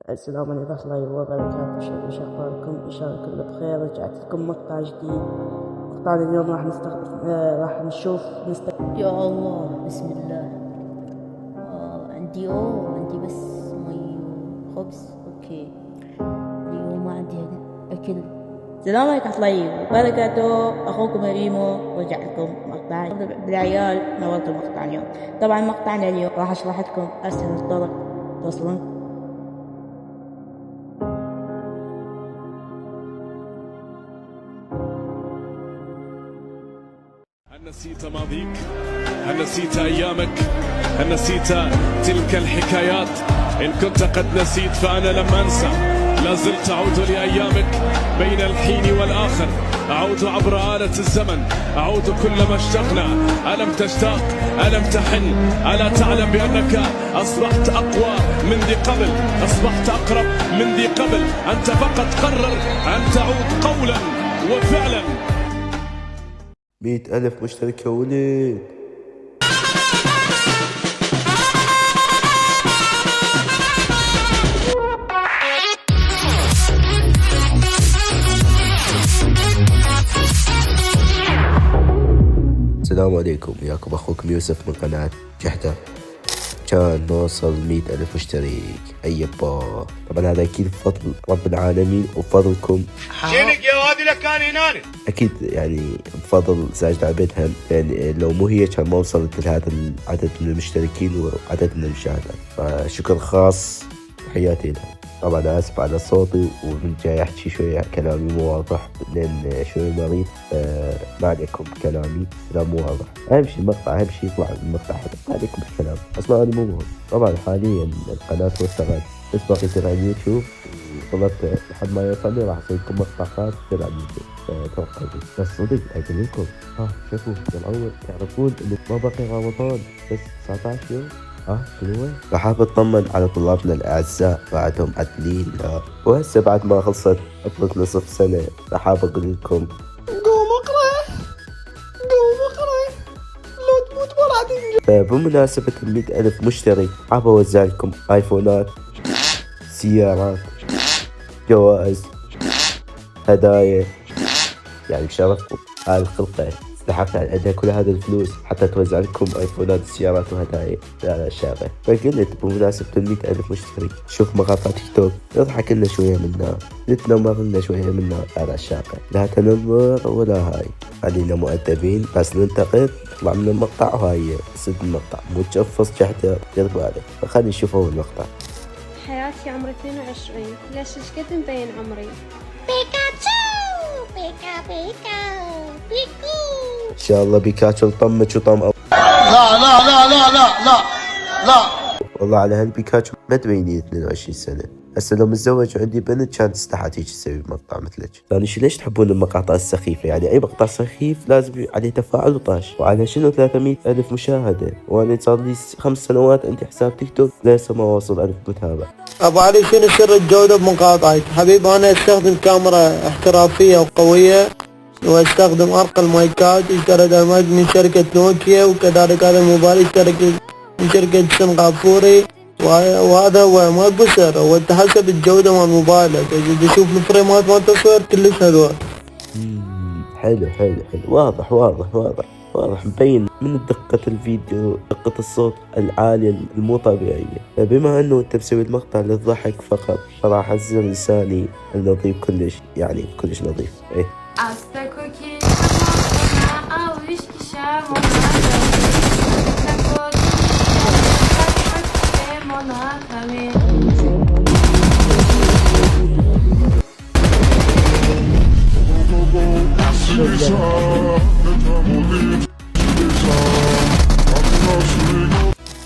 السلام عليكم ورحمة الله وبركاته. شو أخباركم؟ إن شاء الله كله بخير. رجعت لكم مقطع جديد. مقطعنا اليوم راح نشوف يا الله، بسم الله. عندي بس مي وخبز. اوكي، اليوم ما عندي اكل. السلام عليكم ورحمة الله وبركاته. اخوكم ريمو رجع لكم مقطع بالعيال. نورت المقطع اليوم. طبعا مقطعنا اليوم راح اشرح لكم اسهل الطرق توصلون. هل نسيت ماضيك؟ هل نسيت أيامك؟ هل نسيت تلك الحكايات؟ إن كنت قد نسيت فأنا لم أنسى، لا زلت أعود لأيامك بين الحين والآخر، أعود عبر آلة الزمن، أعود كلما اشتقنا. ألم تشتاق؟ ألم تحن؟ ألا تعلم بأنك أصبحت أقوى من ذي قبل، أصبحت أقرب من ذي قبل؟ أنت فقط قرر أن تعود قولا وفعلا. 100,000 مشترك يا ولد. السلام عليكم، وياكم اخوكم يوسف من قناة جحدة. كان نوصل 100,000 مشترك. أيبا، طبعا هذا أكيد بفضل رب العالمين وبفضلكم. شيلك يا وادي لك كان هناني. أكيد يعني بفضل ساجد عبيدهم، يعني لو مو هي كان ما وصلت لهذا العدد من المشتركين وعدد من المشاهدات، فشكر خاص وحياتي لهم. طبعا آسف على صوتي، ومن جاي أحكي شوية كلامي مو واضح لأن شوية مريض. ما عليكم بكلامي، لا مو واضح. أهم شيء المقطع، أهم شيء يطلع المقطع حلو. ما عليكم بالكلام، أصلا أنا مو مهم. طبعا حاليا القناة توسعت، بس باقي يصير على اليوتيوب، وصلت لحد ما يوصلني راح أسوي لكم مقطع خاص يصير على اليوتيوب. توقعوا بس صدق أقول لكم، شوفوا الأول تعرفون إنه ما باقي رمضان، بس 19 يوم. شنو؟ راح اطمن على طلابنا الاعزاء بعدهم عدلين. وهسه بعد ما خلصت فترة نصف سنة راح اقول لكم قوم اقرا لو تموت ما راح. فبمناسبة 100,000 مشترك حاب اوزع لكم ايفونات، سيارات، جوائز، هدايا، يعني بشرفكم. هاي الخلقة سحبت على كل هذا الفلوس حتى توزع لكم ايفونات وسيارات وهدايا على الشارع. فقلت بمناسبة 100,000 مشترك شوف مقاطع تيك توك نضحك لنا شوية منها، نتنمر لنا شوية منها على الشارع. لا تنمر ولا هاي، خلينا مؤدبين بس ننتقد نطلع من المقطع وهاي سد المقطع، مو تجفص جحدة دير بالك. فخلي نشوفوا المقطع. حياتي عمري 22. ليش قد مبين عمري؟ بيكاتشو بيكا بيكا بيكو. ان شاء الله بيكاتشو طمك وطم. لا لا لا لا لا لا لا والله على هالبيكاتشو ما تبيني 22 سنة. هسه لو متزوج وعندي بنت كانت استحت هيك تسوي مقطع مثلك. ثاني شي ليش تحبون المقاطع السخيفة؟ يعني أي مقطع سخيف لازم عليه تفاعل وطاش. وعلى شنو 300,000 مشاهدة؟ وأنا صار لي 5 سنوات عندي حساب تيك توك لسه ما وصل 1000 متابع. أبو علي، شنو سر الجودة بمقاطعك؟ حبيب أنا أستخدم كاميرا احترافية وقوية، واستخدم ارقى المايكات. اشتريت المايك من شركة نوكيا، وكذلك هذا الموبايل اشترك من شركة سنغافوري. وهذا هو ما بسر، وانت حسب الجودة مال موبايلك. اذا تشوف الفريمات مال التصوير كلش حلوة. حلو حلو حلو، واضح واضح واضح واضح، مبين من دقة الفيديو، دقة الصوت العالية المو طبيعية. فبما انه انت مسوي المقطع للضحك فقط، فراح انزل لساني النظيف كلش، يعني كلش نظيف. ايه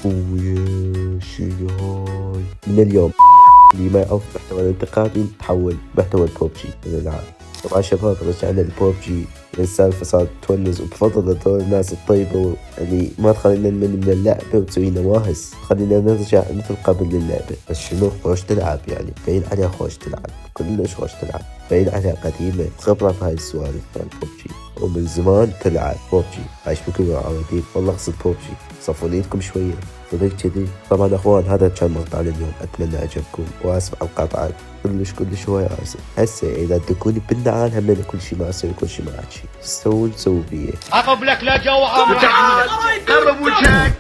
ويا شي هاي من اليوم اللي ما يعرف محتوى الانتقادي تحول محتوى البوبجي من الالعاب. طبعا شباب رجعنا البوبجي، السالفة صارت تونس، وبفضل هذول الناس الطيبة اللي ما تخلينا نمل من اللعبة وتسوينا واهس، خلينا نرجع مثل قبل للعبة. بس شنو خوش تلعب، يعني باين عليها خوش تلعب، كلش خوش تلعب، باين عليها قديمة خبرة بهاي السوالف مال بوبجي، ومن زمان تلعب بوبجي. عايش بكم يا عوادين، والله اقصد بوبجي. صفوا لكم شوية. صدق كذي. طبعا اخوان هذا كان مقطع اليوم، اتمنى عجبكم واسف على القطعات، كلش هو اسف. هسه اذا تكوني بالنعال هم كل شيء ما اسوي، كل شيء ما احكي، تسوون سووا بيه. عقب لك لا جو تعال قرب وجهك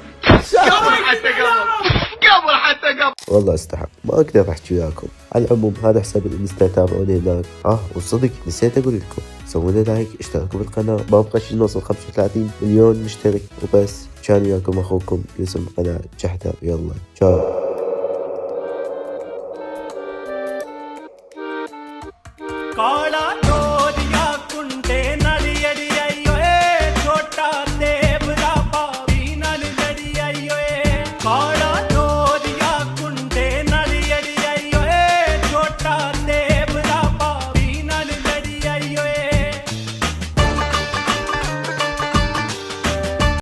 قبل حتى والله استحق، ما اقدر احكي وياكم. على العموم هذا حساب الانستا، تابعوني هناك. وصدق نسيت اقول لكم سووا لنا لايك، اشتركوا بالقناه، ما بقى شيء نوصل 35 مليون مشترك وبس. كان وياكم اخوكم يوسف قناه جحدة، يلا تشاو. काला